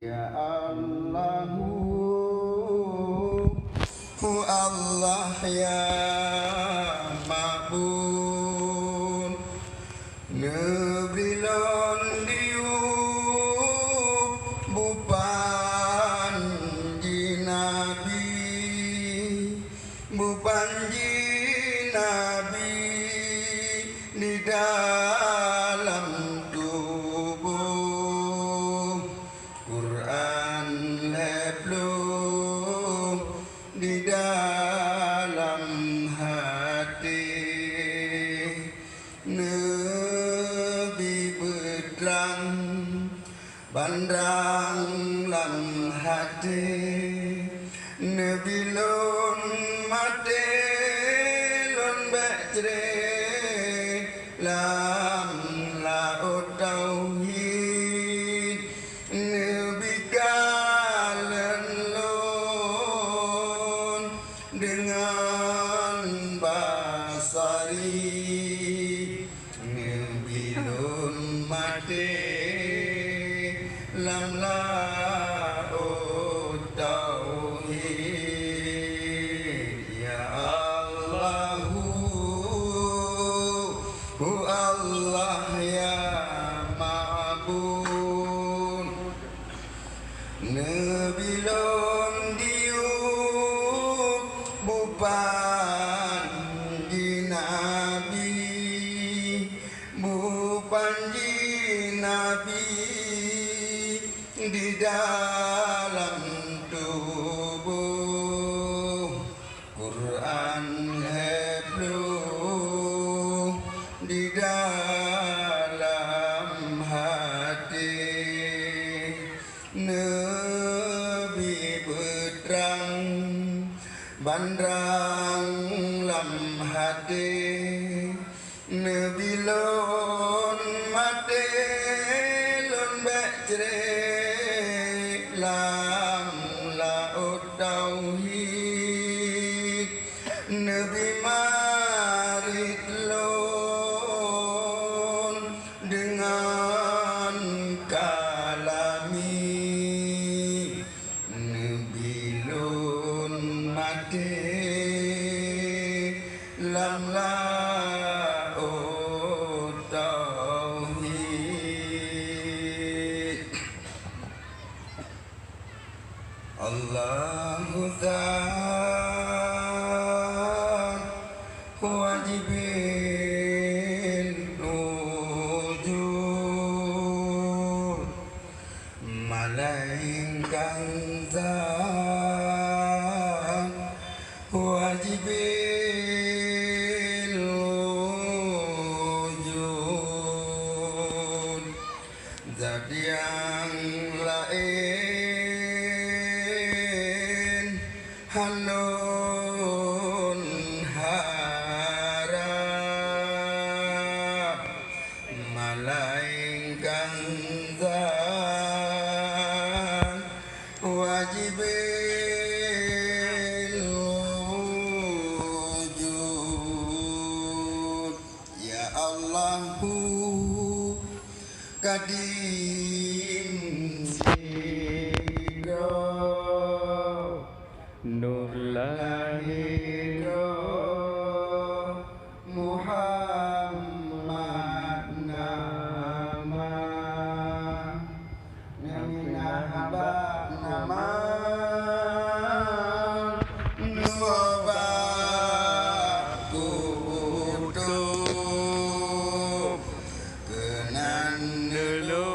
Ya Allahu, Allah ya Ma'bud, Nebrilon diu bupan Nabi, bupan Nabi di dalam tubuh Quran leblum di dalam hati Nabi berang bandang lam hati Nabi lon mate lon becre lam laut tauhid Nabi kalen lon dengan basari Nabi lon mate lam laut tauhid ya Allahu Allah ya Ma'bud Nabi lon diu bupan Nabi bupan Nabi di dalam tubuh Quran heblu di dalam hati Nabi berang bandang lam hati Nabi lon mate lon becre lam laut tauhid Nabi marit lon dengan kalami Nabi lon mate lam laut tauhid Allahu Zat wajibil wujud Malaikat Zat wajibil wujud Zat yang lain halun harap Malaikat Zat wajibil wujud ya Allahu kadim siro nur lahiro Muhammad nama Naminahaba nama Nuwaba kutub Kenan deluk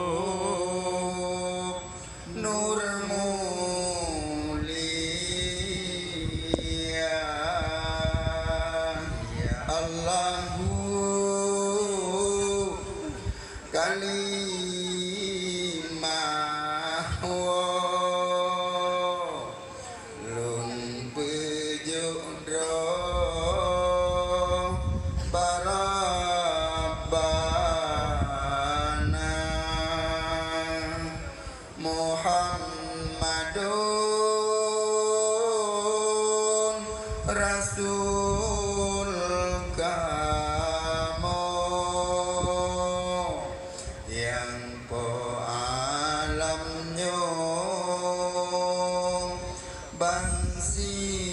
Nur mulia ya Allahu kalimah lun pejuk dro barabana Muhammadun Rasul kamu yang po alam nyo bangsi